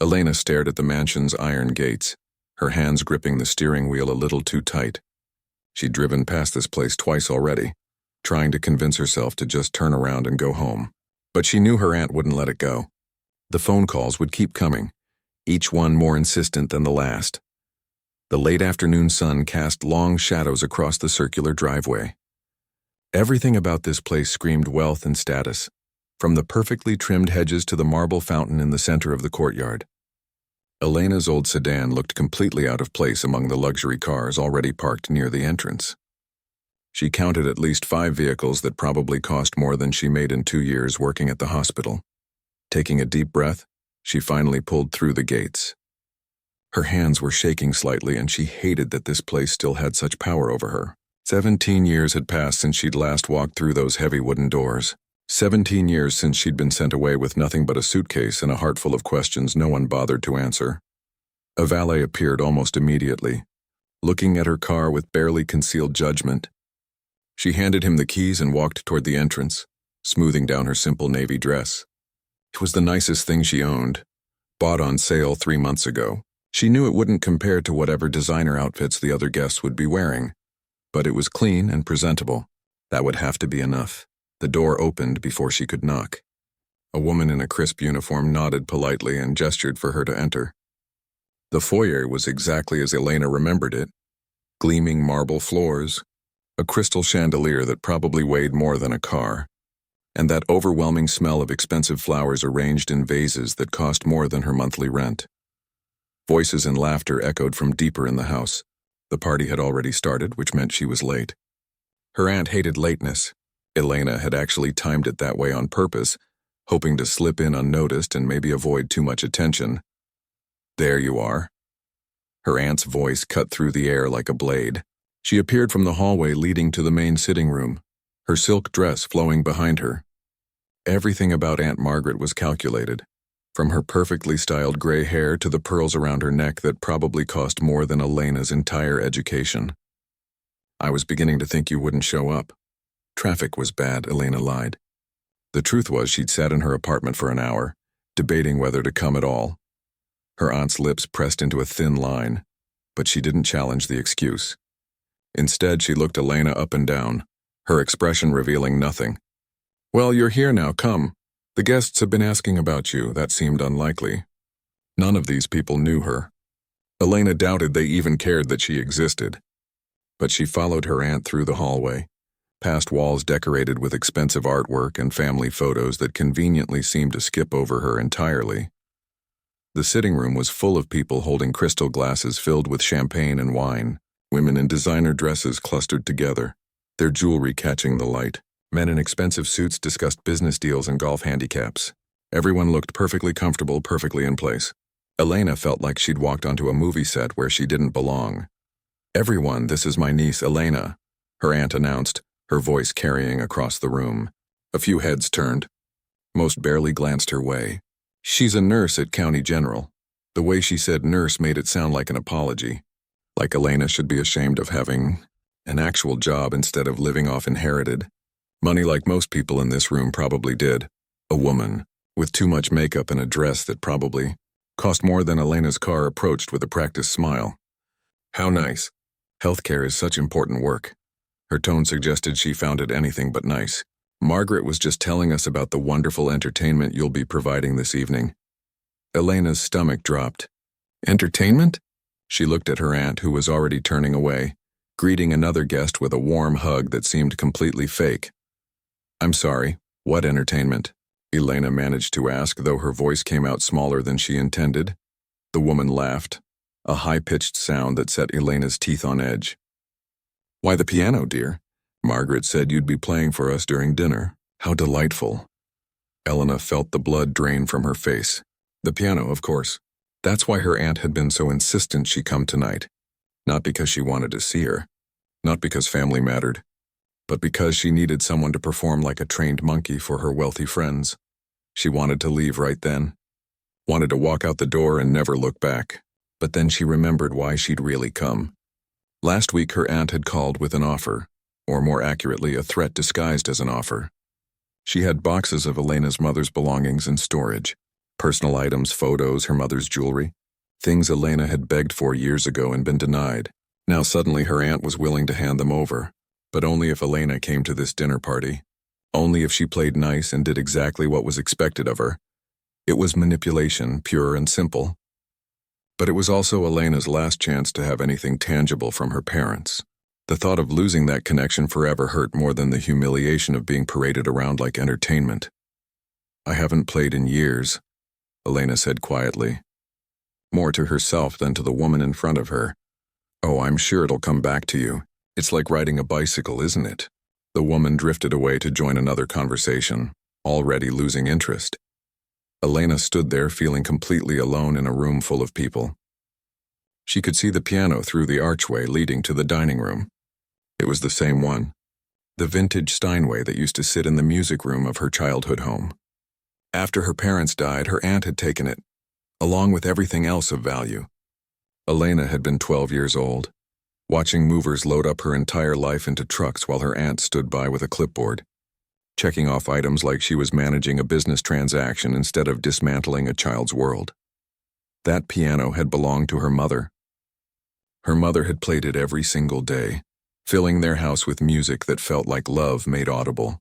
Elena stared at the mansion's iron gates, her hands gripping the steering wheel a little too tight. She'd driven past this place twice already, trying to convince herself to just turn around and go home. But she knew her aunt wouldn't let it go. The phone calls would keep coming, each one more insistent than the last. The late afternoon sun cast long shadows across the circular driveway. Everything about this place screamed wealth and status, from the perfectly trimmed hedges to the marble fountain in the center of the courtyard. Elena's old sedan looked completely out of place among the luxury cars already parked near the entrance. She counted at least 5 vehicles that probably cost more than she made in 2 years working at the hospital. Taking a deep breath, she finally pulled through the gates. Her hands were shaking slightly, and she hated that this place still had such power over her. 17 years had passed since she'd last walked through those heavy wooden doors. 17 years since she'd been sent away with nothing but a suitcase and a heart full of questions no one bothered to answer. A valet appeared almost immediately, looking at her car with barely concealed judgment. She handed him the keys and walked toward the entrance, smoothing down her simple navy dress. It was the nicest thing she owned, bought on sale 3 months ago. She knew it wouldn't compare to whatever designer outfits the other guests would be wearing, but it was clean and presentable. That would have to be enough. The door opened before she could knock. A woman in a crisp uniform nodded politely and gestured for her to enter. The foyer was exactly as Elena remembered it. Gleaming marble floors, a crystal chandelier that probably weighed more than a car, and that overwhelming smell of expensive flowers arranged in vases that cost more than her monthly rent. Voices and laughter echoed from deeper in the house. The party had already started, which meant she was late. Her aunt hated lateness. Elena had actually timed it that way on purpose, hoping to slip in unnoticed and maybe avoid too much attention. "There you are." Her aunt's voice cut through the air like a blade. She appeared from the hallway leading to the main sitting room, her silk dress flowing behind her. Everything about Aunt Margaret was calculated, from her perfectly styled gray hair to the pearls around her neck that probably cost more than Elena's entire education. "I was beginning to think you wouldn't show up." "Traffic was bad," Elena lied. The truth was she'd sat in her apartment for an hour, debating whether to come at all. Her aunt's lips pressed into a thin line, but she didn't challenge the excuse. Instead, she looked Elena up and down, her expression revealing nothing. "Well, you're here now, come. The guests have been asking about you." That seemed unlikely. None of these people knew her. Elena doubted they even cared that she existed. But she followed her aunt through the hallway, past walls decorated with expensive artwork and family photos that conveniently seemed to skip over her entirely. The sitting room was full of people holding crystal glasses filled with champagne and wine, women in designer dresses clustered together, their jewelry catching the light. Men in expensive suits discussed business deals and golf handicaps. Everyone looked perfectly comfortable, perfectly in place. Elena felt like she'd walked onto a movie set where she didn't belong. "Everyone, this is my niece, Elena," her aunt announced, her voice carrying across the room. A few heads turned. Most barely glanced her way. "She's a nurse at County General." The way she said nurse made it sound like an apology, like Elena should be ashamed of having an actual job instead of living off inherited money like most people in this room probably did. A woman, with too much makeup and a dress that probably cost more than Elena's car, approached with a practiced smile. "How nice. Healthcare is such important work." Her tone suggested she found it anything but nice. "Margaret was just telling us about the wonderful entertainment you'll be providing this evening." Elena's stomach dropped. "Entertainment?" She looked at her aunt, who was already turning away, greeting another guest with a warm hug that seemed completely fake. "I'm sorry, what entertainment?" Elena managed to ask, though her voice came out smaller than she intended. The woman laughed, a high-pitched sound that set Elena's teeth on edge. "Why, the piano, dear. Margaret said you'd be playing for us during dinner. How delightful." Elena felt the blood drain from her face. The piano, of course. That's why her aunt had been so insistent she come tonight. Not because she wanted to see her, not because family mattered, but because she needed someone to perform like a trained monkey for her wealthy friends. She wanted to leave right then, wanted to walk out the door and never look back. But then she remembered why she'd really come. Last week her aunt had called with an offer, or more accurately, a threat disguised as an offer. She had boxes of Elena's mother's belongings in storage, Personal items, photos, her mother's jewelry. Things Elena had begged for years ago and been denied. Now suddenly her aunt was willing to hand them over. But only if Elena came to this dinner party. Only if she played nice and did exactly what was expected of her. It was manipulation, pure and simple. But it was also Elena's last chance to have anything tangible from her parents. The thought of losing that connection forever hurt more than the humiliation of being paraded around like entertainment. "I haven't played in years," Elena said quietly. More to herself than to the woman in front of her. "Oh, I'm sure it'll come back to you. It's like riding a bicycle, isn't it?" The woman drifted away to join another conversation, already losing interest. Elena stood there feeling completely alone in a room full of people. She could see the piano through the archway leading to the dining room. It was the same one. The vintage Steinway that used to sit in the music room of her childhood home. After her parents died, her aunt had taken it, along with everything else of value. Elena had been 12 years old, watching movers load up her entire life into trucks while her aunt stood by with a clipboard, checking off items like she was managing a business transaction instead of dismantling a child's world. That piano had belonged to her mother. Her mother had played it every single day, filling their house with music that felt like love made audible.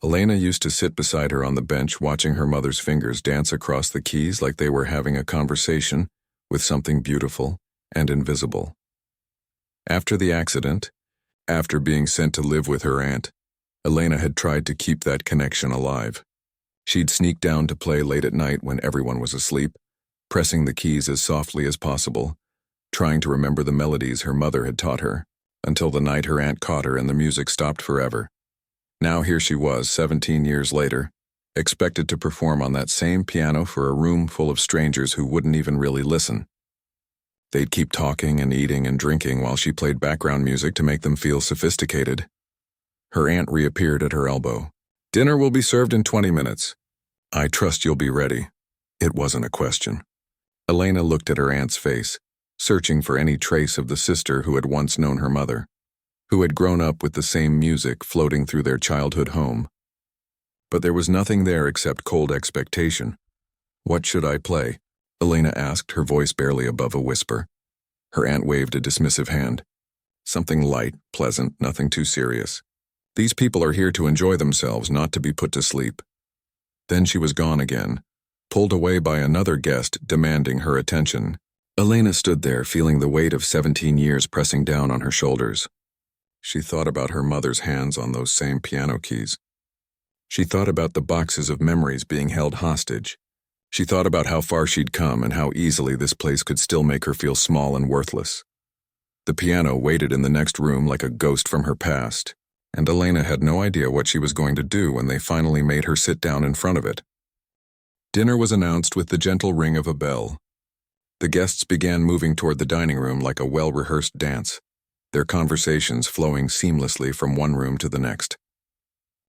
Elena used to sit beside her on the bench watching her mother's fingers dance across the keys like they were having a conversation with something beautiful and invisible. After the accident, after being sent to live with her aunt, Elena had tried to keep that connection alive. She'd sneak down to play late at night when everyone was asleep, pressing the keys as softly as possible, trying to remember the melodies her mother had taught her, until the night her aunt caught her and the music stopped forever. Now here she was, 17 years later, expected to perform on that same piano for a room full of strangers who wouldn't even really listen. They'd keep talking and eating and drinking while she played background music to make them feel sophisticated. Her aunt reappeared at her elbow. "Dinner will be served in 20 minutes. I trust you'll be ready." It wasn't a question. Elena looked at her aunt's face, searching for any trace of the sister who had once known her mother, who had grown up with the same music floating through their childhood home. But there was nothing there except cold expectation. "What should I play?" Elena asked, her voice barely above a whisper. Her aunt waved a dismissive hand. "Something light, pleasant, nothing too serious. These people are here to enjoy themselves, not to be put to sleep." Then she was gone again, pulled away by another guest demanding her attention. Elena stood there, feeling the weight of 17 years pressing down on her shoulders. She thought about her mother's hands on those same piano keys. She thought about the boxes of memories being held hostage. She thought about how far she'd come and how easily this place could still make her feel small and worthless. The piano waited in the next room like a ghost from her past, and Elena had no idea what she was going to do when they finally made her sit down in front of it. Dinner was announced with the gentle ring of a bell. The guests began moving toward the dining room like a well-rehearsed dance, their conversations flowing seamlessly from one room to the next.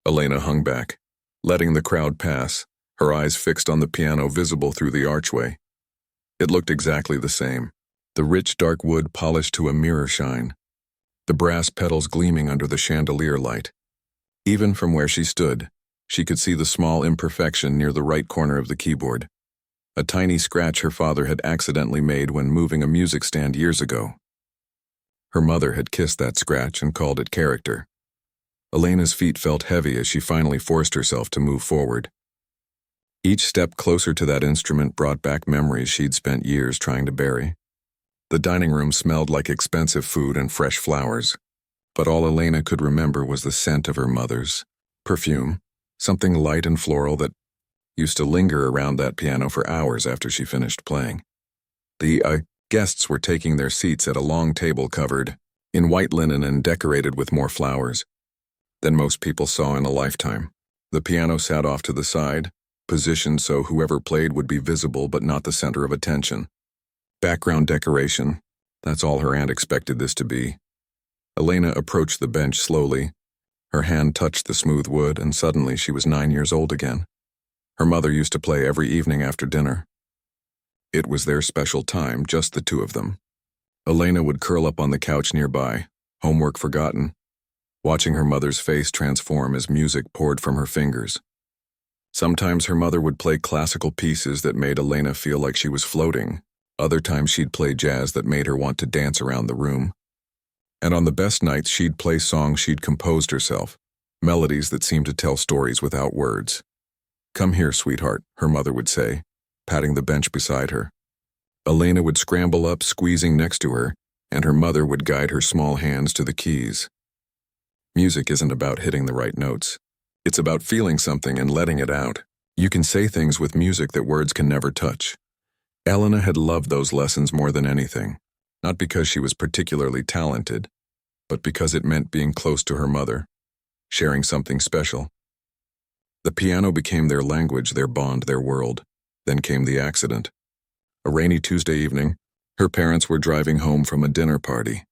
Elena hung back, letting the crowd pass, her eyes fixed on the piano visible through the archway. It looked exactly the same, the rich dark wood polished to a mirror shine, the brass pedals gleaming under the chandelier light. Even from where she stood, she could see the small imperfection near the right corner of the keyboard, a tiny scratch her father had accidentally made when moving a music stand years ago. Her mother had kissed that scratch and called it character. Elena's feet felt heavy as she finally forced herself to move forward. Each step closer to that instrument brought back memories she'd spent years trying to bury. The dining room smelled like expensive food and fresh flowers, but all Elena could remember was the scent of her mother's perfume, something light and floral that used to linger around that piano for hours after she finished playing. The guests were taking their seats at a long table covered in white linen and decorated with more flowers than most people saw in a lifetime. The piano sat off to the side, positioned so whoever played would be visible but not the center of attention. Background decoration, that's all her aunt expected this to be. Elena approached the bench slowly. Her hand touched the smooth wood, and suddenly she was 9 years old again. Her mother used to play every evening after dinner. It was their special time, just the two of them. Elena would curl up on the couch nearby, homework forgotten, watching her mother's face transform as music poured from her fingers. Sometimes her mother would play classical pieces that made Elena feel like she was floating. Other times she'd play jazz that made her want to dance around the room. And on the best nights, she'd play songs she'd composed herself, melodies that seemed to tell stories without words. "Come here, sweetheart," her mother would say, patting the bench beside her. Elena would scramble up, squeezing next to her, and her mother would guide her small hands to the keys. Music isn't about hitting the right notes. It's about feeling something and letting it out. You can say things with music that words can never touch. Elena had loved those lessons more than anything, not because she was particularly talented, but because it meant being close to her mother, sharing something special. The piano became their language, their bond, their world. Then came the accident. A rainy Tuesday evening, her parents were driving home from a dinner party.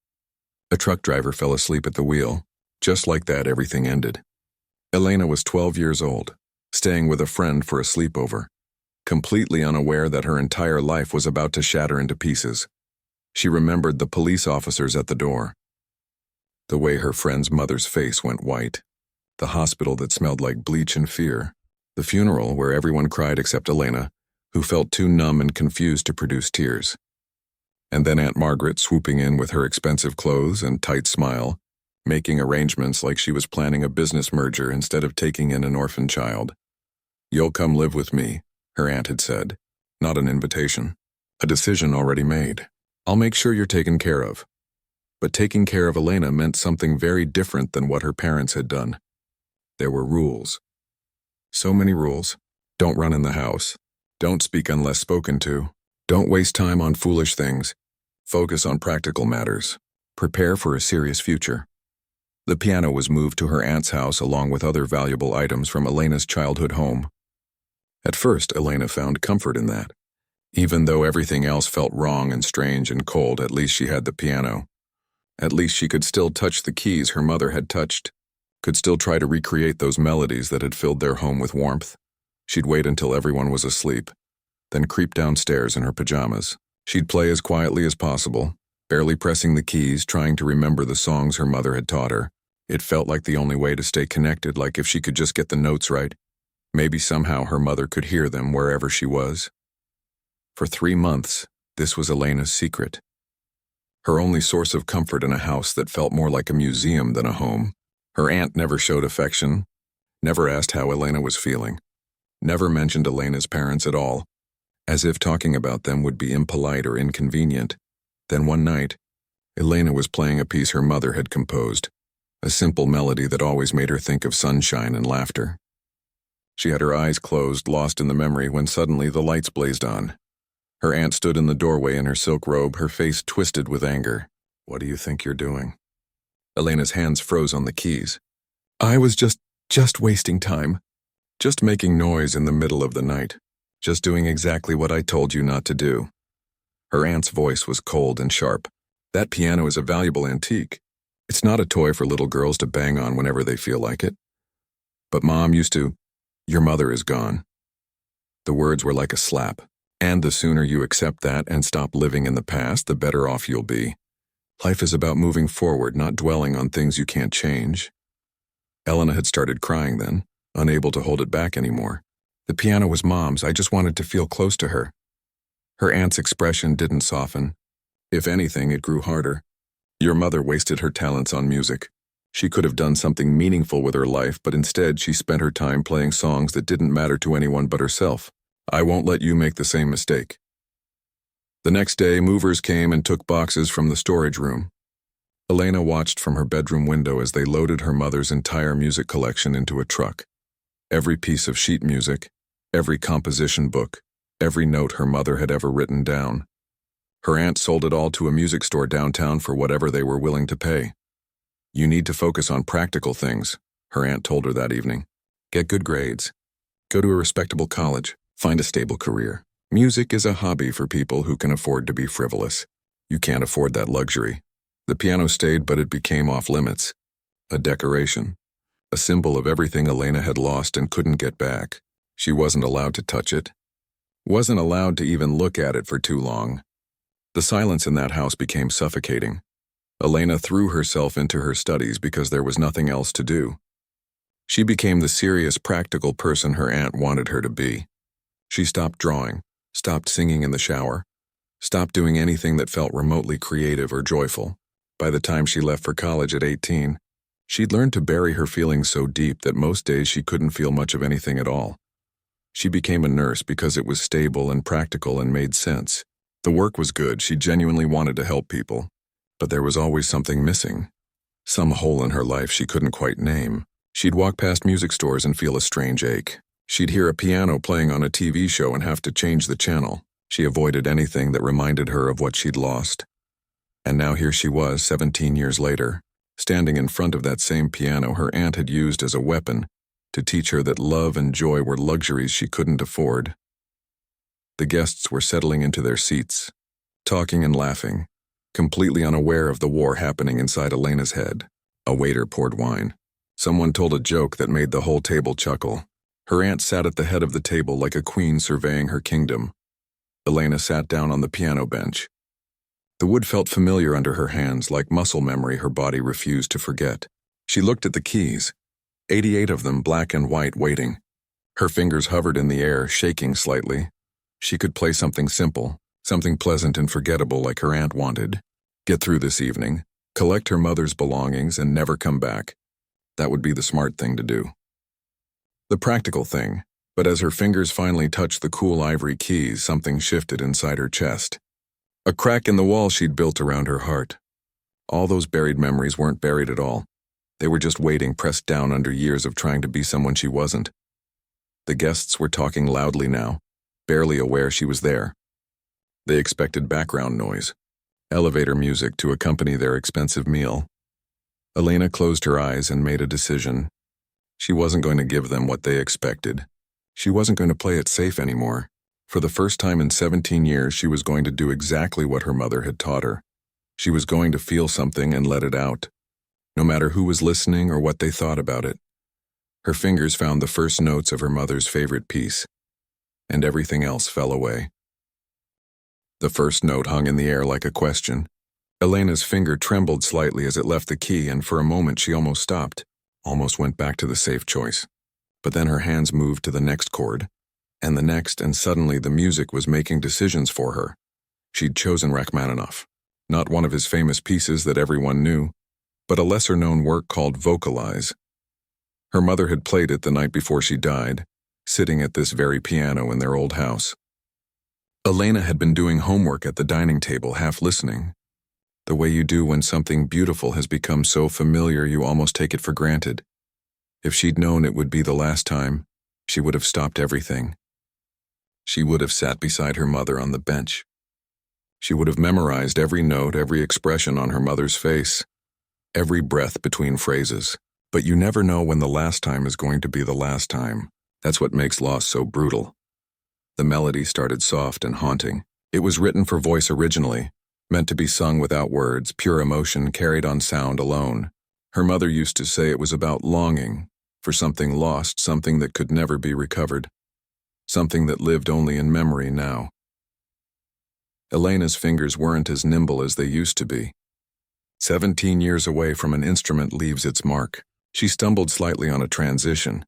A truck driver fell asleep at the wheel. Just like that, everything ended. Elena was 12 years old, staying with a friend for a sleepover, completely unaware that her entire life was about to shatter into pieces. She remembered the police officers at the door, the way her friend's mother's face went white, the hospital that smelled like bleach and fear, the funeral where everyone cried except Elena, who felt too numb and confused to produce tears. And then Aunt Margaret swooping in with her expensive clothes and tight smile, making arrangements like she was planning a business merger instead of taking in an orphan child. "You'll come live with me," her aunt had said. Not an invitation. A decision already made. "I'll make sure you're taken care of." But taking care of Elena meant something very different than what her parents had done. There were rules. So many rules. Don't run in the house. Don't speak unless spoken to. Don't waste time on foolish things. Focus on practical matters. Prepare for a serious future. The piano was moved to her aunt's house along with other valuable items from Elena's childhood home. At first, Elena found comfort in that. Even though everything else felt wrong and strange and cold, at least she had the piano. At least she could still touch the keys her mother had touched, could still try to recreate those melodies that had filled their home with warmth. She'd wait until everyone was asleep, then creep downstairs in her pajamas. She'd play as quietly as possible, barely pressing the keys, trying to remember the songs her mother had taught her. It felt like the only way to stay connected, like if she could just get the notes right, maybe somehow her mother could hear them wherever she was. For 3 months, this was Elena's secret. Her only source of comfort in a house that felt more like a museum than a home. Her aunt never showed affection, never asked how Elena was feeling, never mentioned Elena's parents at all, as if talking about them would be impolite or inconvenient. Then one night, Elena was playing a piece her mother had composed, a simple melody that always made her think of sunshine and laughter. She had her eyes closed, lost in the memory, when suddenly the lights blazed on. Her aunt stood in the doorway in her silk robe, her face twisted with anger. "What do you think you're doing?" Elena's hands froze on the keys. "I was just wasting time. Just making noise in the middle of the night. Just doing exactly what I told you not to do." Her aunt's voice was cold and sharp. "That piano is a valuable antique. It's not a toy for little girls to bang on whenever they feel like it. But Mom used to. Your mother is gone." The words were like a slap. And the sooner you accept that and stop living in the past, the better off you'll be. Life is about moving forward, not dwelling on things you can't change. Elena had started crying then, unable to hold it back anymore. "The piano was Mom's. I just wanted to feel close to her." Her aunt's expression didn't soften. If anything, it grew harder. "Your mother wasted her talents on music. She could have done something meaningful with her life, but instead she spent her time playing songs that didn't matter to anyone but herself. I won't let you make the same mistake." The next day, movers came and took boxes from the storage room. Elena watched from her bedroom window as they loaded her mother's entire music collection into a truck. Every piece of sheet music, every composition book, every note her mother had ever written down. Her aunt sold it all to a music store downtown for whatever they were willing to pay. "You need to focus on practical things," her aunt told her that evening. "Get good grades. Go to a respectable college. Find a stable career. Music is a hobby for people who can afford to be frivolous. You can't afford that luxury." The piano stayed, but it became off limits. A decoration. A symbol of everything Elena had lost and couldn't get back. She wasn't allowed to touch it. Wasn't allowed to even look at it for too long. The silence in that house became suffocating. Elena threw herself into her studies because there was nothing else to do. She became the serious, practical person her aunt wanted her to be. She stopped drawing, stopped singing in the shower, stopped doing anything that felt remotely creative or joyful. By the time she left for college at 18, she'd learned to bury her feelings so deep that most days she couldn't feel much of anything at all. She became a nurse because it was stable and practical and made sense. The work was good, she genuinely wanted to help people. But there was always something missing. Some hole in her life she couldn't quite name. She'd walk past music stores and feel a strange ache. She'd hear a piano playing on a TV show and have to change the channel. She avoided anything that reminded her of what she'd lost. And now here she was, 17 years later, standing in front of that same piano her aunt had used as a weapon to teach her that love and joy were luxuries she couldn't afford. The guests were settling into their seats, talking and laughing, completely unaware of the war happening inside Elena's head. A waiter poured wine. Someone told a joke that made the whole table chuckle. Her aunt sat at the head of the table like a queen surveying her kingdom. Elena sat down on the piano bench. The wood felt familiar under her hands, like muscle memory her body refused to forget. She looked at the keys, 88 of them black and white waiting. Her fingers hovered in the air, shaking slightly. She could play something simple, something pleasant and forgettable like her aunt wanted. Get through this evening, collect her mother's belongings, and never come back. That would be the smart thing to do. The practical thing, but as her fingers finally touched the cool ivory keys, something shifted inside her chest. A crack in the wall she'd built around her heart. All those buried memories weren't buried at all. They were just waiting, pressed down under years of trying to be someone she wasn't. The guests were talking loudly now, barely aware she was there. They expected background noise, elevator music to accompany their expensive meal. Elena closed her eyes and made a decision. She wasn't going to give them what they expected. She wasn't going to play it safe anymore. For the first time in 17 years, she was going to do exactly what her mother had taught her. She was going to feel something and let it out, no matter who was listening or what they thought about it. Her fingers found the first notes of her mother's favorite piece, and everything else fell away. The first note hung in the air like a question. Elena's finger trembled slightly as it left the key, and for a moment she almost stopped, almost went back to the safe choice. But then her hands moved to the next chord, and the next, and suddenly the music was making decisions for her. She'd chosen Rachmaninoff, not one of his famous pieces that everyone knew, but a lesser-known work called Vocalize. Her mother had played it the night before she died, sitting at this very piano in their old house. Elena had been doing homework at the dining table, half listening, the way you do when something beautiful has become so familiar you almost take it for granted. If she'd known it would be the last time, she would have stopped everything. She would have sat beside her mother on the bench. She would have memorized every note, every expression on her mother's face, every breath between phrases. But you never know when the last time is going to be the last time. That's what makes loss so brutal. The melody started soft and haunting. It was written for voice originally, meant to be sung without words, pure emotion carried on sound alone. Her mother used to say it was about longing for something lost, something that could never be recovered, something that lived only in memory now. Elena's fingers weren't as nimble as they used to be. 17 years away from an instrument leaves its mark. She stumbled slightly on a transition,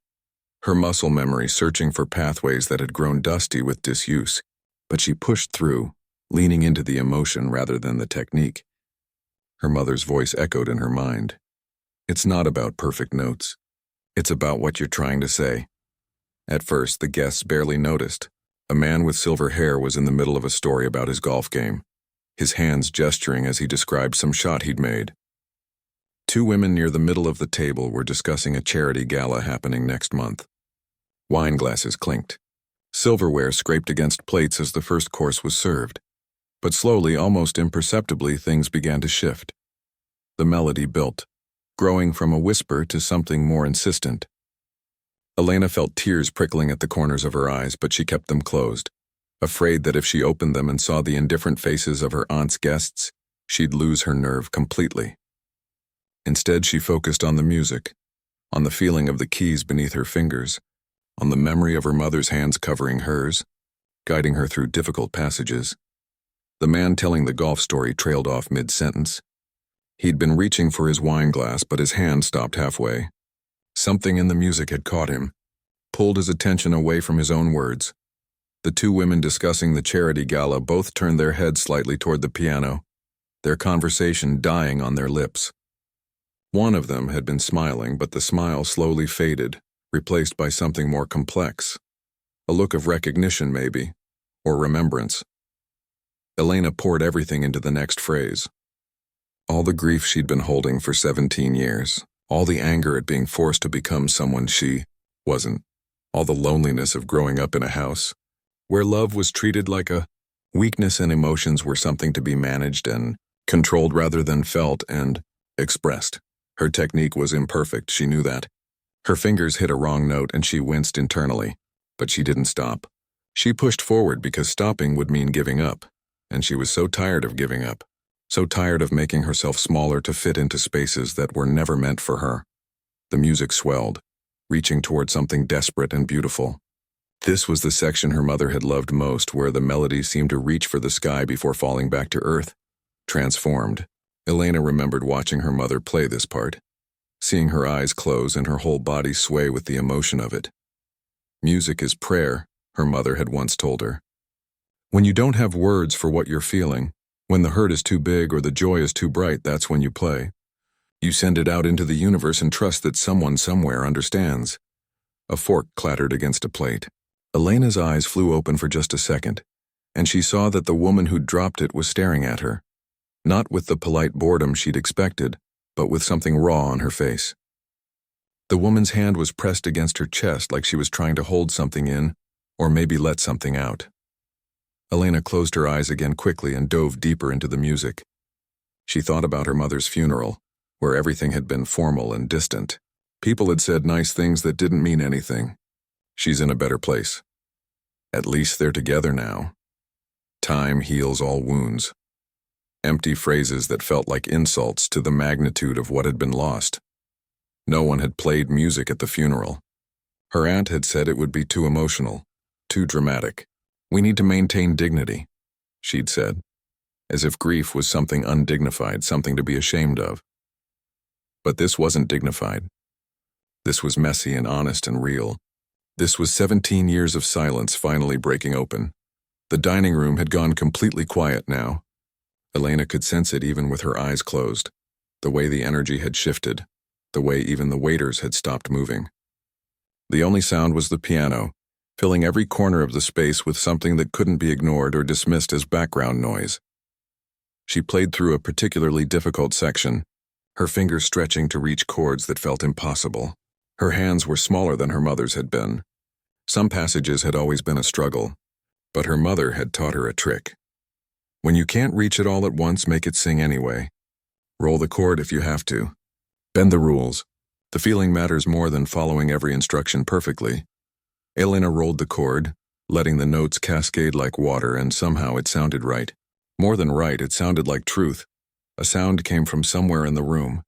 her muscle memory searching for pathways that had grown dusty with disuse, but she pushed through, leaning into the emotion rather than the technique. Her mother's voice echoed in her mind. It's not about perfect notes. It's about what you're trying to say. At first, the guests barely noticed. A man with silver hair was in the middle of a story about his golf game, his hands gesturing as he described some shot he'd made. Two women near the middle of the table were discussing a charity gala happening next month. Wine glasses clinked. Silverware scraped against plates as the first course was served. But slowly, almost imperceptibly, things began to shift. The melody built, growing from a whisper to something more insistent. Elena felt tears prickling at the corners of her eyes, but she kept them closed, afraid that if she opened them and saw the indifferent faces of her aunt's guests, she'd lose her nerve completely. Instead, she focused on the music, on the feeling of the keys beneath her fingers, on the memory of her mother's hands covering hers, guiding her through difficult passages. The man telling the golf story trailed off mid-sentence. He'd been reaching for his wine glass, but his hand stopped halfway. Something in the music had caught him, pulled his attention away from his own words. The two women discussing the charity gala both turned their heads slightly toward the piano, their conversation dying on their lips. One of them had been smiling, but the smile slowly faded, replaced by something more complex. A look of recognition, maybe, or remembrance. Elena poured everything into the next phrase. All the grief she'd been holding for 17 years, all the anger at being forced to become someone she wasn't, all the loneliness of growing up in a house where love was treated like a weakness and emotions were something to be managed and controlled rather than felt and expressed. Her technique was imperfect, she knew that. Her fingers hit a wrong note and she winced internally, but she didn't stop. She pushed forward because stopping would mean giving up, and she was so tired of giving up, so tired of making herself smaller to fit into spaces that were never meant for her. The music swelled, reaching toward something desperate and beautiful. This was the section her mother had loved most, where the melody seemed to reach for the sky before falling back to earth. Transformed, Elena remembered watching her mother play this part, seeing her eyes close and her whole body sway with the emotion of it. Music is prayer, her mother had once told her. When you don't have words for what you're feeling, when the hurt is too big or the joy is too bright, that's when you play. You send it out into the universe and trust that someone somewhere understands. A fork clattered against a plate. Elena's eyes flew open for just a second, and she saw that the woman who'd dropped it was staring at her, not with the polite boredom she'd expected, but with something raw on her face. The woman's hand was pressed against her chest like she was trying to hold something in, or maybe let something out. Elena closed her eyes again quickly and dove deeper into the music. She thought about her mother's funeral, where everything had been formal and distant. People had said nice things that didn't mean anything. She's in a better place. At least they're together now. Time heals all wounds. Empty phrases that felt like insults to the magnitude of what had been lost. No one had played music at the funeral. Her aunt had said it would be too emotional, too dramatic. We need to maintain dignity, she'd said, as if grief was something undignified, something to be ashamed of. But this wasn't dignified. This was messy and honest and real. This was 17 years of silence finally breaking open. The dining room had gone completely quiet now. Elena could sense it even with her eyes closed, the way the energy had shifted, the way even the waiters had stopped moving. The only sound was the piano, filling every corner of the space with something that couldn't be ignored or dismissed as background noise. She played through a particularly difficult section, her fingers stretching to reach chords that felt impossible. Her hands were smaller than her mother's had been. Some passages had always been a struggle, but her mother had taught her a trick. When you can't reach it all at once, make it sing anyway. Roll the chord if you have to. Bend the rules. The feeling matters more than following every instruction perfectly. Elena rolled the chord, letting the notes cascade like water, and somehow it sounded right. More than right, it sounded like truth. A sound came from somewhere in the room.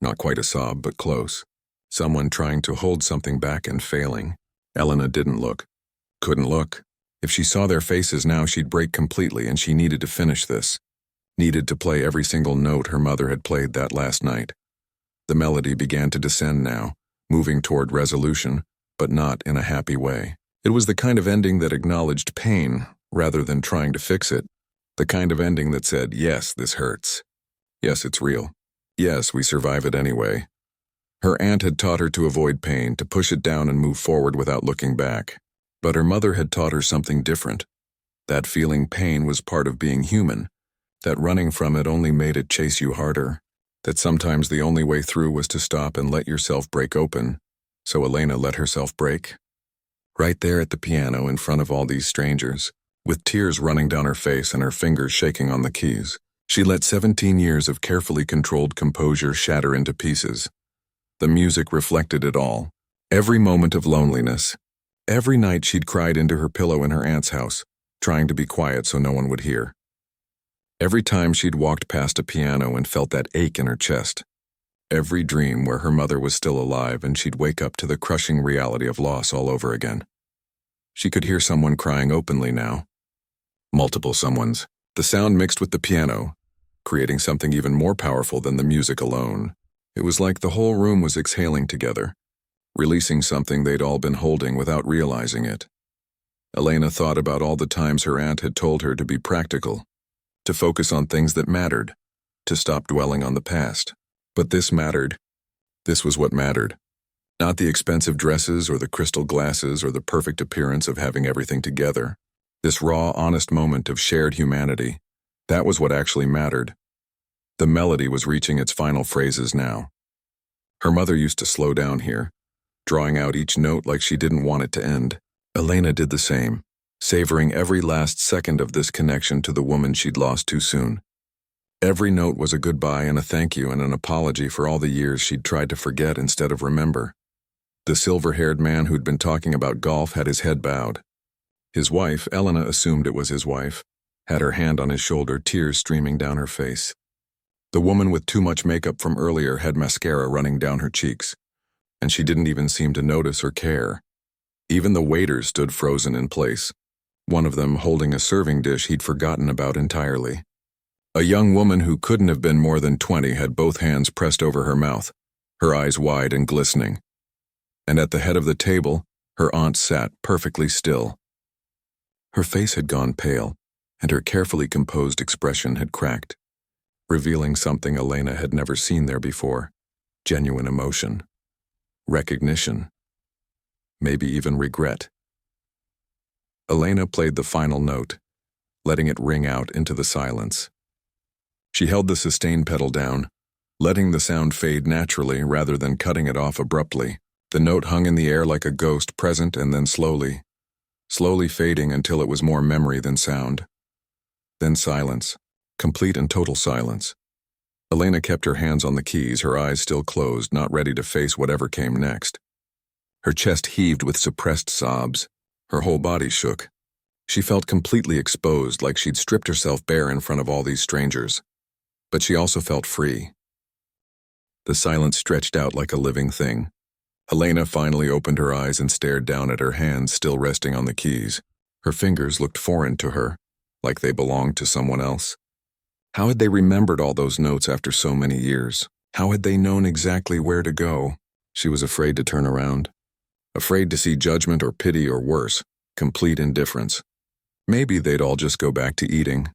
Not quite a sob, but close. Someone trying to hold something back and failing. Elena didn't look. Couldn't look. If she saw their faces now, she'd break completely, and she needed to finish this. Needed to play every single note her mother had played that last night. The melody began to descend now, moving toward resolution, but not in a happy way. It was the kind of ending that acknowledged pain, rather than trying to fix it. The kind of ending that said, yes, this hurts. Yes, it's real. Yes, we survive it anyway. Her aunt had taught her to avoid pain, to push it down and move forward without looking back. But her mother had taught her something different. That feeling pain was part of being human. That running from it only made it chase you harder. That sometimes the only way through was to stop and let yourself break open. So Elena let herself break. Right there at the piano in front of all these strangers, with tears running down her face and her fingers shaking on the keys, she let 17 years of carefully controlled composure shatter into pieces. The music reflected it all. Every moment of loneliness. Every night she'd cried into her pillow in her aunt's house, trying to be quiet so no one would hear. Every time she'd walked past a piano and felt that ache in her chest. Every dream where her mother was still alive and she'd wake up to the crushing reality of loss all over again. She could hear someone crying openly now. Multiple someones. The sound mixed with the piano, creating something even more powerful than the music alone. It was like the whole room was exhaling together, releasing something they'd all been holding without realizing it. Elena thought about all the times her aunt had told her to be practical, to focus on things that mattered, to stop dwelling on the past. But this mattered. This was what mattered. Not the expensive dresses or the crystal glasses or the perfect appearance of having everything together. This raw, honest moment of shared humanity. That was what actually mattered. The melody was reaching its final phrases now. Her mother used to slow down here, drawing out each note like she didn't want it to end. Elena did the same, savoring every last second of this connection to the woman she'd lost too soon. Every note was a goodbye and a thank you and an apology for all the years she'd tried to forget instead of remember. The silver-haired man who'd been talking about golf had his head bowed. His wife, Elena assumed it was his wife, had her hand on his shoulder, tears streaming down her face. The woman with too much makeup from earlier had mascara running down her cheeks, and she didn't even seem to notice or care. Even the waiters stood frozen in place, one of them holding a serving dish he'd forgotten about entirely. A young woman who couldn't have been more than 20 had both hands pressed over her mouth, her eyes wide and glistening. And at the head of the table, her aunt sat perfectly still. Her face had gone pale, and her carefully composed expression had cracked, revealing something Elena had never seen there before: genuine emotion, recognition, maybe even regret. Elena played the final note, letting it ring out into the silence. She held the sustain pedal down, letting the sound fade naturally rather than cutting it off abruptly. The note hung in the air like a ghost, present and then slowly fading until it was more memory than sound. Then silence, complete and total silence. Elena kept her hands on the keys, her eyes still closed, not ready to face whatever came next. Her chest heaved with suppressed sobs. Her whole body shook. She felt completely exposed, like she'd stripped herself bare in front of all these strangers. But she also felt free. The silence stretched out like a living thing. Elena finally opened her eyes and stared down at her hands still resting on the keys. Her fingers looked foreign to her, like they belonged to someone else. How had they remembered all those notes after so many years? How had they known exactly where to go? She was afraid to turn around. Afraid to see judgment or pity or worse, complete indifference. Maybe they'd all just go back to eating,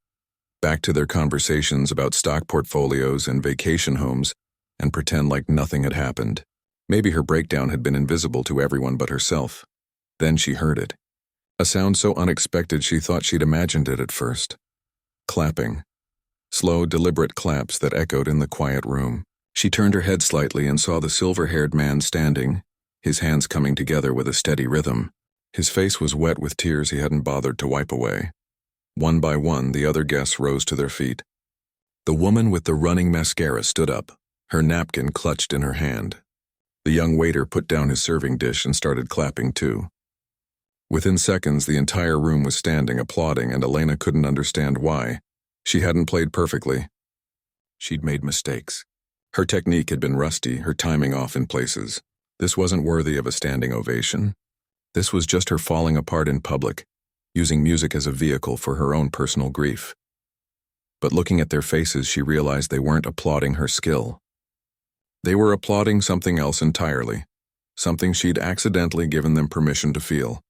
back to their conversations about stock portfolios and vacation homes, and pretend like nothing had happened. Maybe her breakdown had been invisible to everyone but herself. Then she heard it. A sound so unexpected she thought she'd imagined it at first. Clapping. Slow, deliberate claps that echoed in the quiet room. She turned her head slightly and saw the silver-haired man standing, his hands coming together with a steady rhythm. His face was wet with tears he hadn't bothered to wipe away. One by one, the other guests rose to their feet. The woman with the running mascara stood up, her napkin clutched in her hand. The young waiter put down his serving dish and started clapping too. Within seconds, the entire room was standing, applauding, and Elena couldn't understand why. She hadn't played perfectly. She'd made mistakes. Her technique had been rusty, her timing off in places. This wasn't worthy of a standing ovation. This was just her falling apart in public, using music as a vehicle for her own personal grief. But looking at their faces, she realized they weren't applauding her skill. They were applauding something else entirely, something she'd accidentally given them permission to feel.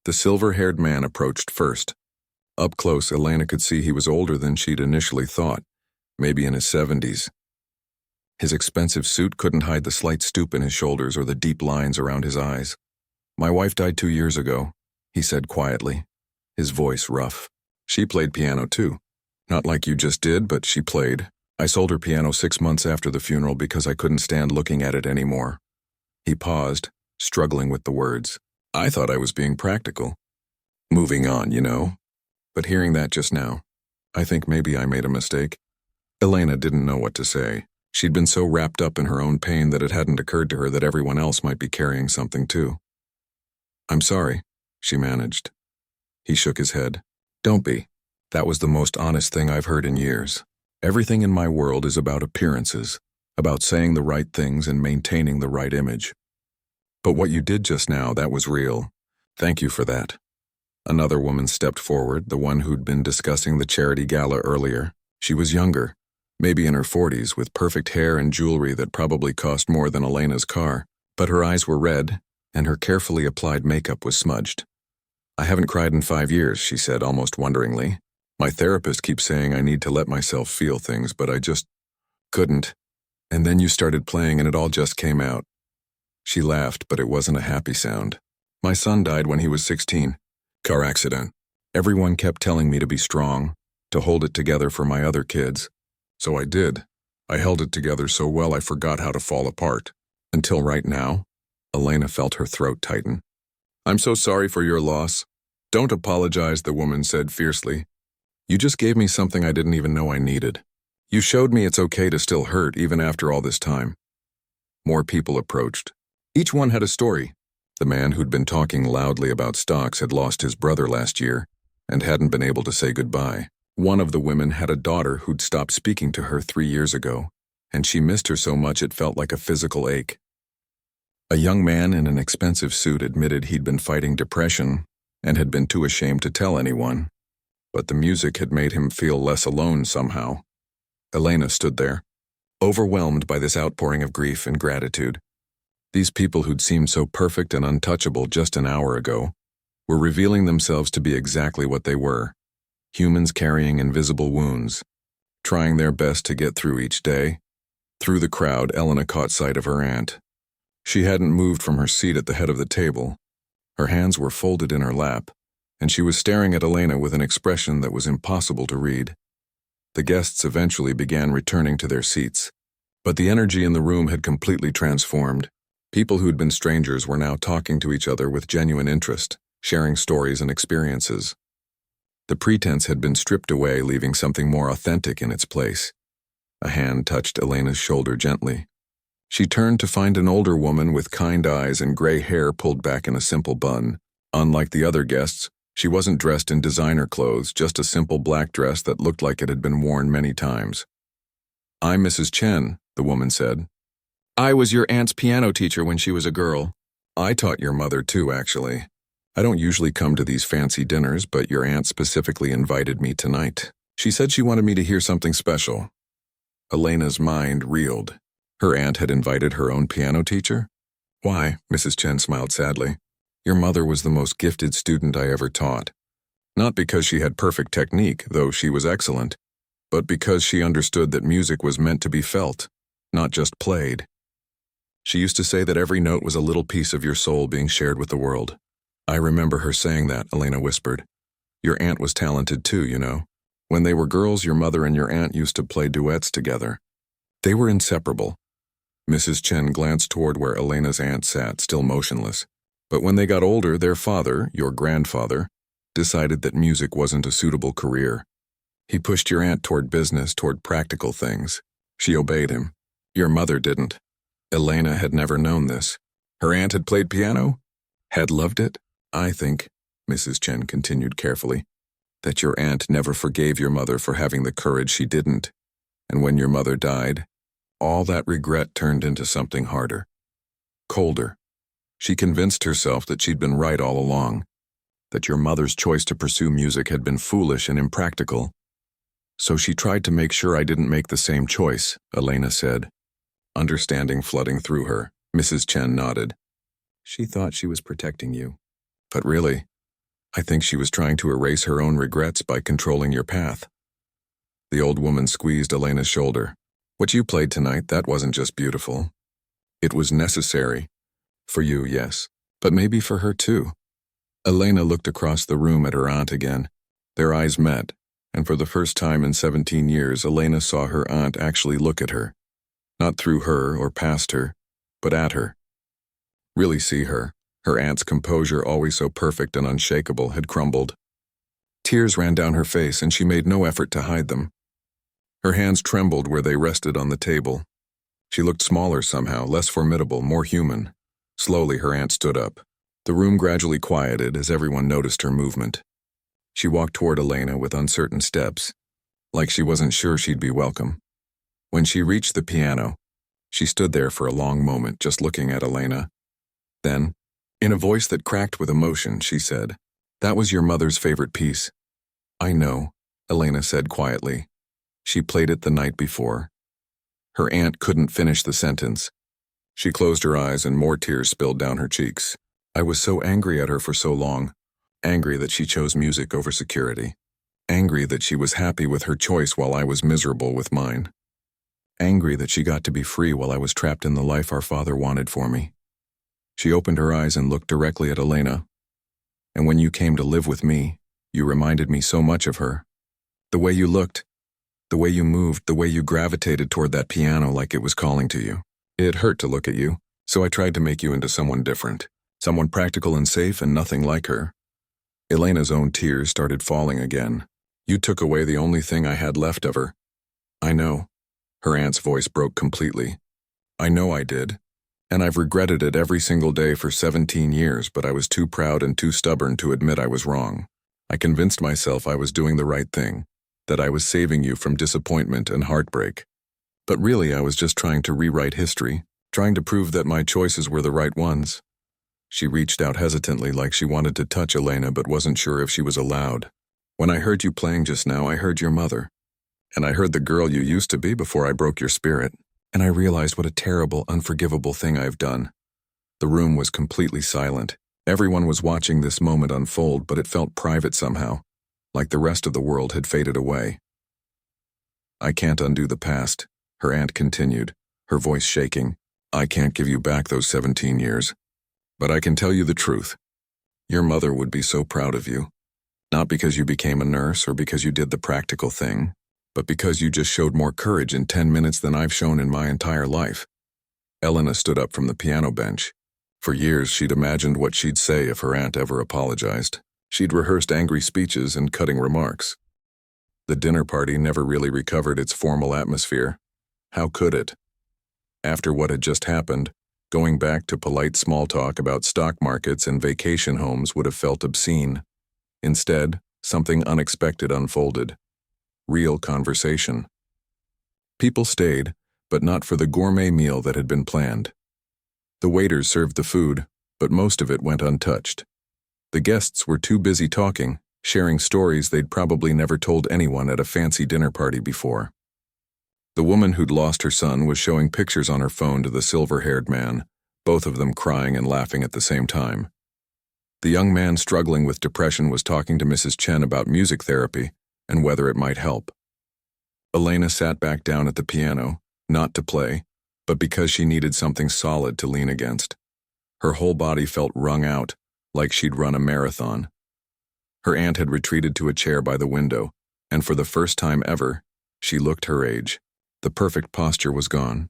The silver-haired man approached first. Up close, Elena could see he was older than she'd initially thought, maybe in his 70s. His expensive suit couldn't hide the slight stoop in his shoulders or the deep lines around his eyes. "My wife died 2 years ago," he said quietly, his voice rough. "She played piano too. Not like you just did, but she played. I sold her piano 6 months after the funeral because I couldn't stand looking at it anymore." He paused, struggling with the words. "I thought I was being practical. Moving on, you know. But hearing that just now, I think maybe I made a mistake." Elena didn't know what to say. She'd been so wrapped up in her own pain that it hadn't occurred to her that everyone else might be carrying something too. "I'm sorry," she managed. He shook his head. "Don't be. That was the most honest thing I've heard in years. Everything in my world is about appearances, about saying the right things and maintaining the right image. But what you did just now, that was real. Thank you for that." Another woman stepped forward, the one who'd been discussing the charity gala earlier. She was younger, maybe in her 40s, with perfect hair and jewelry that probably cost more than Elena's car. but her eyes were red, and her carefully applied makeup was smudged. "I haven't cried in 5 years," she said almost wonderingly. "My therapist keeps saying I need to let myself feel things, but I just couldn't. And then you started playing and it all just came out." She laughed, but it wasn't a happy sound. "My son died when he was 16. Car accident. Everyone kept telling me to be strong, to hold it together for my other kids. So I did. I held it together so well I forgot how to fall apart. Until right now." Elena felt her throat tighten. "I'm so sorry for your loss." "Don't apologize," the woman said fiercely. "You just gave me something I didn't even know I needed. You showed me it's okay to still hurt even after all this time." More people approached. Each one had a story. The man who'd been talking loudly about stocks had lost his brother last year and hadn't been able to say goodbye. One of the women had a daughter who'd stopped speaking to her 3 years ago, and she missed her so much it felt like a physical ache. A young man in an expensive suit admitted he'd been fighting depression and had been too ashamed to tell anyone, but the music had made him feel less alone somehow. Elena stood there, overwhelmed by this outpouring of grief and gratitude. These people who'd seemed so perfect and untouchable just an hour ago were revealing themselves to be exactly what they were: humans carrying invisible wounds, trying their best to get through each day. Through the crowd, Elena caught sight of her aunt. She hadn't moved from her seat at the head of the table. Her hands were folded in her lap, and she was staring at Elena with an expression that was impossible to read. The guests eventually began returning to their seats, but the energy in the room had completely transformed. People who'd been strangers were now talking to each other with genuine interest, sharing stories and experiences. The pretense had been stripped away, leaving something more authentic in its place. A hand touched Elena's shoulder gently. She turned to find an older woman with kind eyes and gray hair pulled back in a simple bun. Unlike the other guests, she wasn't dressed in designer clothes, just a simple black dress that looked like it had been worn many times. "I'm Mrs. Chen," the woman said. "I was your aunt's piano teacher when she was a girl." "I taught your mother too, actually. I don't usually come to these fancy dinners, but your aunt specifically invited me tonight. She said she wanted me to hear something special." Elena's mind reeled. Her aunt had invited her own piano teacher? "Why?" Mrs. Chen smiled sadly. "Your mother was the most gifted student I ever taught. Not because she had perfect technique, though she was excellent, but because she understood that music was meant to be felt, not just played. She used to say that every note was a little piece of your soul being shared with the world." "I remember her saying that," Elena whispered. "Your aunt was talented too, you know. When they were girls, your mother and your aunt used to play duets together. They were inseparable." Mrs. Chen glanced toward where Elena's aunt sat, still motionless. "But when they got older, their father, your grandfather, decided that music wasn't a suitable career. He pushed your aunt toward business, toward practical things. She obeyed him. Your mother didn't." Elena had never known this. Her aunt had played piano? Had loved it? "I think," Mrs. Chen continued carefully, "that your aunt never forgave your mother for having the courage she didn't. And when your mother died, all that regret turned into something harder. Colder. She convinced herself that she'd been right all along, that your mother's choice to pursue music had been foolish and impractical. So she tried to make sure I didn't make the same choice," Elena said. Understanding flooding through her, Mrs. Chen nodded. "She thought she was protecting you. But really, I think she was trying to erase her own regrets by controlling your path." The old woman squeezed Elena's shoulder. "What you played tonight, that wasn't just beautiful. It was necessary. For you, yes, but maybe for her too." Elena looked across the room at her aunt again. Their eyes met, and for the first time in 17 years, Elena saw her aunt actually look at her. Not through her or past her, but at her. Really see her. Her aunt's composure, always so perfect and unshakable, had crumbled. Tears ran down her face, and she made no effort to hide them. Her hands trembled where they rested on the table. She looked smaller somehow, less formidable, more human. Slowly, her aunt stood up. The room gradually quieted as everyone noticed her movement. She walked toward Elena with uncertain steps, like she wasn't sure she'd be welcome. When she reached the piano, she stood there for a long moment, just looking at Elena. Then, in a voice that cracked with emotion, she said, "That was your mother's favorite piece." "I know," Elena said quietly. "She played it the night before." Her aunt couldn't finish the sentence. She closed her eyes and more tears spilled down her cheeks. I was so angry at her for so long. Angry that she chose music over security. Angry that she was happy with her choice while I was miserable with mine. Angry that she got to be free while I was trapped in the life our father wanted for me. She opened her eyes and looked directly at Elena. And when you came to live with me, you reminded me so much of her. The way you looked, the way you moved, the way you gravitated toward that piano like it was calling to you. It hurt to look at you, so I tried to make you into someone different. Someone practical and safe and nothing like her. Elena's own tears started falling again. You took away the only thing I had left of her. I know. Her aunt's voice broke completely. I know I did. And I've regretted it every single day for 17 years, but I was too proud and too stubborn to admit I was wrong. I convinced myself I was doing the right thing, that I was saving you from disappointment and heartbreak. But really I was just trying to rewrite history, trying to prove that my choices were the right ones. She reached out hesitantly like she wanted to touch Elena but wasn't sure if she was allowed. When I heard you playing just now, I heard your mother. And I heard the girl you used to be before I broke your spirit. And I realized what a terrible, unforgivable thing I've done. The room was completely silent. Everyone was watching this moment unfold, but it felt private somehow, like the rest of the world had faded away. I can't undo the past, her aunt continued, her voice shaking. I can't give you back those 17 years. But I can tell you the truth. Your mother would be so proud of you. Not because you became a nurse or because you did the practical thing, but because you just showed more courage in 10 minutes than I've shown in my entire life. Elena stood up from the piano bench. For years, she'd imagined what she'd say if her aunt ever apologized. She'd rehearsed angry speeches and cutting remarks. The dinner party never really recovered its formal atmosphere. How could it? After what had just happened, going back to polite small talk about stock markets and vacation homes would have felt obscene. Instead, something unexpected unfolded. Real conversation. People stayed, but not for the gourmet meal that had been planned. The waiters served the food, but most of it went untouched. The guests were too busy talking, sharing stories they'd probably never told anyone at a fancy dinner party before. The woman who'd lost her son was showing pictures on her phone to the silver-haired man, both of them crying and laughing at the same time. The young man struggling with depression was talking to Mrs. Chen about music therapy and whether it might help. Elena sat back down at the piano, not to play, but because she needed something solid to lean against. Her whole body felt wrung out, like she'd run a marathon. Her aunt had retreated to a chair by the window, and for the first time ever, she looked her age. The perfect posture was gone.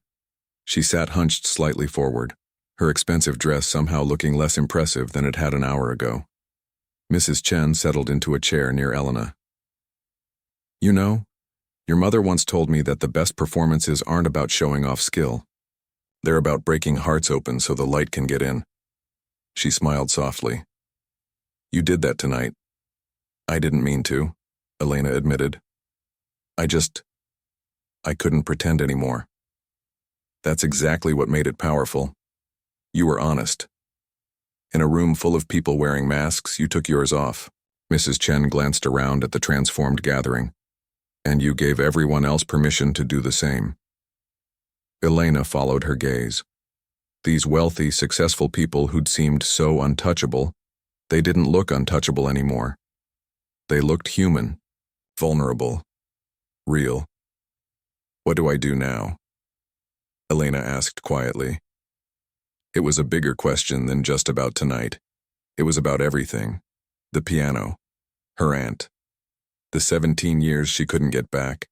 She sat hunched slightly forward, her expensive dress somehow looking less impressive than it had an hour ago. Mrs. Chen settled into a chair near Elena. You know, your mother once told me that the best performances aren't about showing off skill. They're about breaking hearts open so the light can get in. She smiled softly. You did that tonight. I didn't mean to, Elena admitted. I couldn't pretend anymore. That's exactly what made it powerful. You were honest. In a room full of people wearing masks, you took yours off. Mrs. Chen glanced around at the transformed gathering. And you gave everyone else permission to do the same. Elena followed her gaze. These wealthy, successful people who'd seemed so untouchable, they didn't look untouchable anymore. They looked human, vulnerable, real. What do I do now? Elena asked quietly. It was a bigger question than just about tonight. It was about everything. The piano, her aunt, the 17 years she couldn't get back,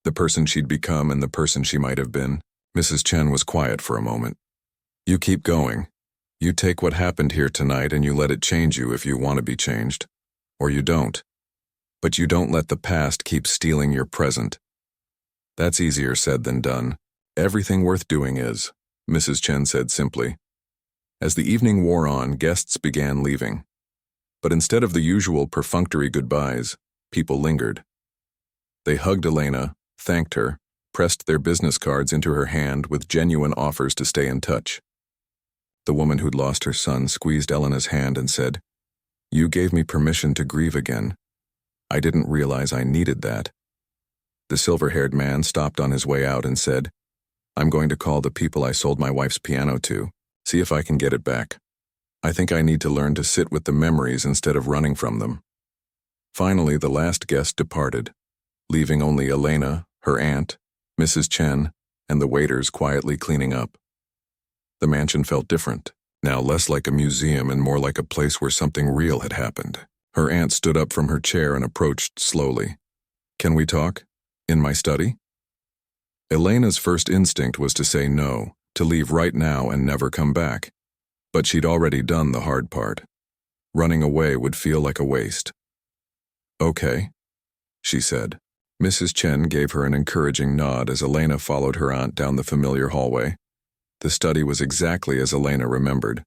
the person she'd become and the person she might have been. Mrs. Chen was quiet for a moment. You keep going. You take what happened here tonight and you let it change you if you want to be changed. Or you don't. But you don't let the past keep stealing your present. That's easier said than done. Everything worth doing is, Mrs. Chen said simply. As the evening wore on, guests began leaving. But instead of the usual perfunctory goodbyes, people lingered. They hugged Elena, thanked her, pressed their business cards into her hand with genuine offers to stay in touch. The woman who'd lost her son squeezed Elena's hand and said, You gave me permission to grieve again. I didn't realize I needed that. The silver-haired man stopped on his way out and said, I'm going to call the people I sold my wife's piano to, see if I can get it back. I think I need to learn to sit with the memories instead of running from them. Finally, the last guest departed, leaving only Elena, her aunt, Mrs. Chen, and the waiters quietly cleaning up. The mansion felt different, now less like a museum and more like a place where something real had happened. Her aunt stood up from her chair and approached slowly. "Can we talk? In my study?" Elena's first instinct was to say no, to leave right now and never come back. But she'd already done the hard part. Running away would feel like a waste. "Okay," she said. Mrs. Chen gave her an encouraging nod as Elena followed her aunt down the familiar hallway. The study was exactly as Elena remembered.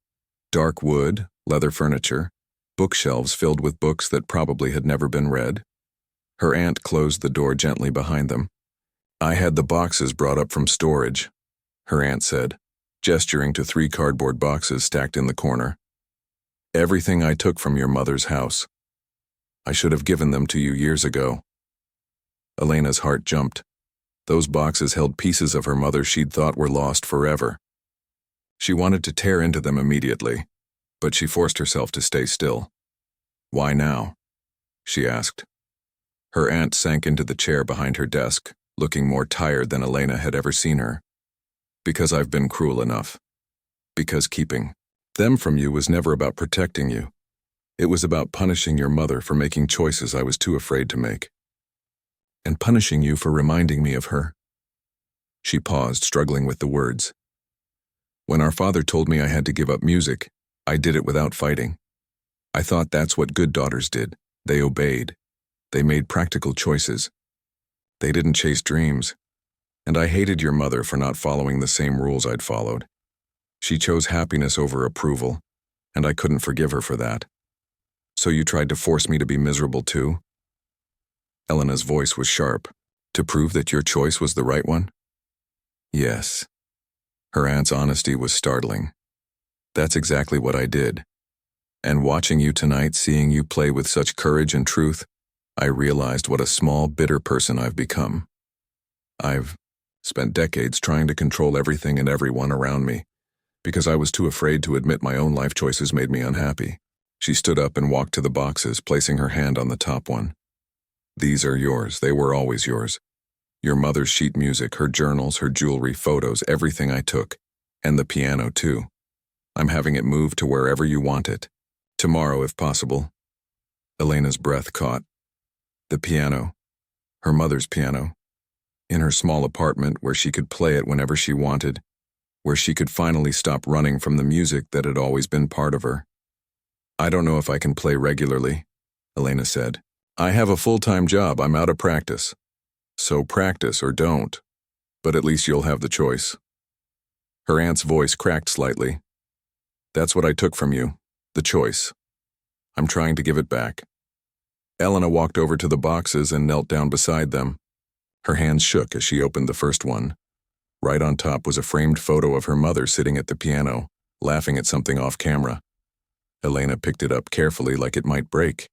Dark wood, leather furniture, bookshelves filled with books that probably had never been read. Her aunt closed the door gently behind them. "I had the boxes brought up from storage," her aunt said, gesturing to 3 cardboard boxes stacked in the corner. "Everything I took from your mother's house. I should have given them to you years ago." Elena's heart jumped. Those boxes held pieces of her mother she'd thought were lost forever. She wanted to tear into them immediately, but she forced herself to stay still. "Why now?" she asked. Her aunt sank into the chair behind her desk, looking more tired than Elena had ever seen her. "Because I've been cruel enough. Because keeping them from you was never about protecting you. It was about punishing your mother for making choices I was too afraid to make. And punishing you for reminding me of her." She paused, struggling with the words. "When our father told me I had to give up music, I did it without fighting. I thought that's what good daughters did. They obeyed. They made practical choices. They didn't chase dreams. And I hated your mother for not following the same rules I'd followed. She chose happiness over approval, and I couldn't forgive her for that. So you tried to force me to be miserable too?" Elena's voice was sharp. "To prove that your choice was the right one?" "Yes." Her aunt's honesty was startling. "That's exactly what I did. And watching you tonight, seeing you play with such courage and truth, I realized what a small, bitter person I've become. I've spent decades trying to control everything and everyone around me, because I was too afraid to admit my own life choices made me unhappy." She stood up and walked to the boxes, placing her hand on the top one. "These are yours. They were always yours. Your mother's sheet music, her journals, her jewelry, photos, everything I took. And the piano, too. I'm having it moved to wherever you want it. Tomorrow, if possible." Elena's breath caught. The piano. Her mother's piano. In her small apartment where she could play it whenever she wanted. Where she could finally stop running from the music that had always been part of her. "I don't know if I can play regularly," Elena said. "I have a full-time job. I'm out of practice. So practice or don't. But at least you'll have the choice." Her aunt's voice cracked slightly. "That's what I took from you. The choice. I'm trying to give it back." Elena walked over to the boxes and knelt down beside them. Her hands shook as she opened the first one. Right on top was a framed photo of her mother sitting at the piano, laughing at something off camera. Elena picked it up carefully like it might break.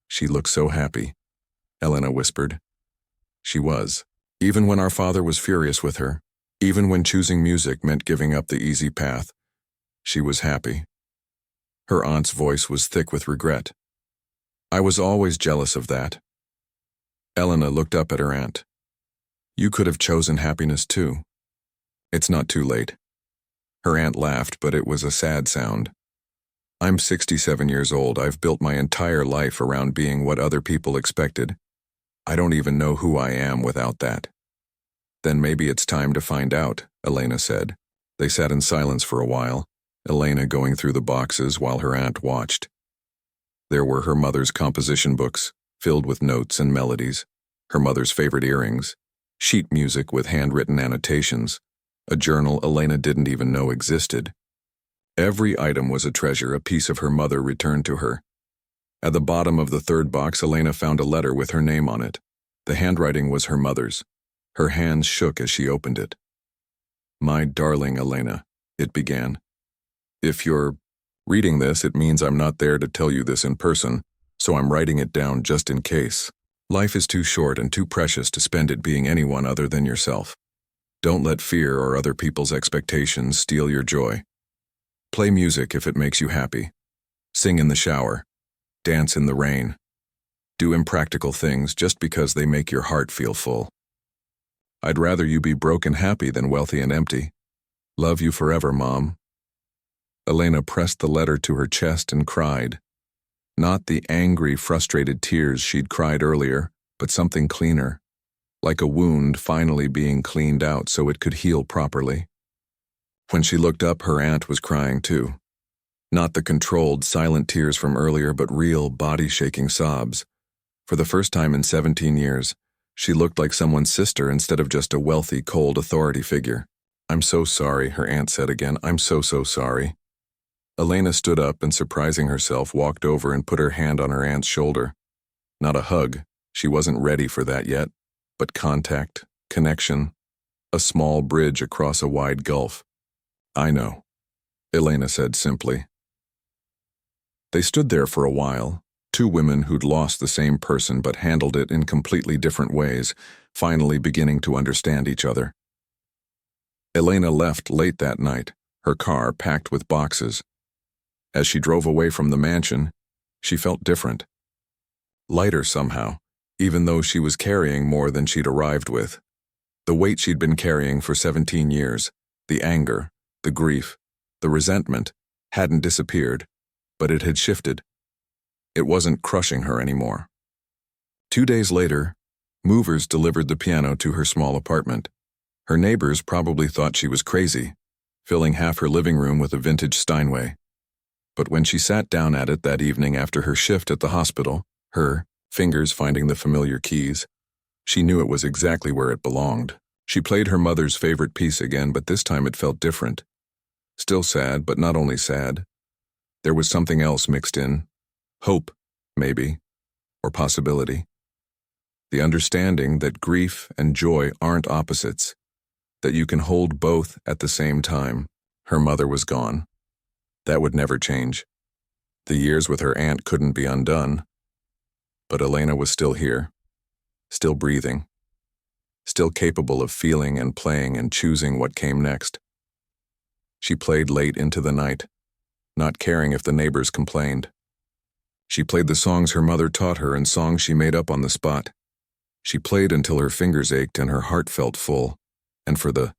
"She looked so happy," Elena whispered. She was. Even when our father was furious with her, even when choosing music meant giving up the easy path, she was happy. Her aunt's voice was thick with regret. "I was always jealous of that." Elena looked up at her aunt. "You could have chosen happiness too. It's not too late." Her aunt laughed, but it was a sad sound. "I'm 67 years old. I've built my entire life around being what other people expected. I don't even know who I am without that." "Then maybe it's time to find out," Elena said. They sat in silence for a while, Elena going through the boxes while her aunt watched. There were her mother's composition books, filled with notes and melodies, her mother's favorite earrings, sheet music with handwritten annotations, a journal Elena didn't even know existed. Every item was a treasure, a piece of her mother returned to her. At the bottom of the third box, Elena found a letter with her name on it. The handwriting was her mother's. Her hands shook as she opened it. "My darling Elena," it began. "If you're reading this, it means I'm not there to tell you this in person, so I'm writing it down just in case. Life is too short and too precious to spend it being anyone other than yourself. Don't let fear or other people's expectations steal your joy. Play music if it makes you happy. Sing in the shower. Dance in the rain. Do impractical things just because they make your heart feel full. I'd rather you be broken happy than wealthy and empty. Love you forever, Mom. Elena pressed the letter to her chest and cried. Not the angry, frustrated tears she'd cried earlier, but something cleaner, like a wound finally being cleaned out so it could heal properly. When she looked up, her aunt was crying too. Not the controlled, silent tears from earlier, but real, body-shaking sobs. For the first time in 17 years, she looked like someone's sister instead of just a wealthy, cold authority figure. I'm so sorry, her aunt said again. I'm so sorry. Elena stood up and, surprising herself, walked over and put her hand on her aunt's shoulder. Not a hug, she wasn't ready for that yet, but contact, connection, a small bridge across a wide gulf. I know, Elena said simply. They stood there for a while, two women who'd lost the same person but handled it in completely different ways, finally beginning to understand each other. Elena left late that night, her car packed with boxes. As she drove away from the mansion, she felt different. Lighter somehow, even though she was carrying more than she'd arrived with. The weight she'd been carrying for 17 years, the anger, the grief, the resentment, hadn't disappeared, but it had shifted. It wasn't crushing her anymore. 2 days later, movers delivered the piano to her small apartment. Her neighbors probably thought she was crazy, filling half her living room with a vintage Steinway. But when she sat down at it that evening after her shift at the hospital, her fingers finding the familiar keys, she knew it was exactly where it belonged. She played her mother's favorite piece again, but this time it felt different. Still sad, but not only sad. There was something else mixed in. Hope, maybe, or possibility. The understanding that grief and joy aren't opposites, that you can hold both at the same time. Her mother was gone. That would never change. The years with her aunt couldn't be undone. But Elena was still here, still breathing, still capable of feeling and playing and choosing what came next. She played late into the night, not caring if the neighbors complained. She played the songs her mother taught her and songs she made up on the spot. She played until her fingers ached and her heart felt full, and for the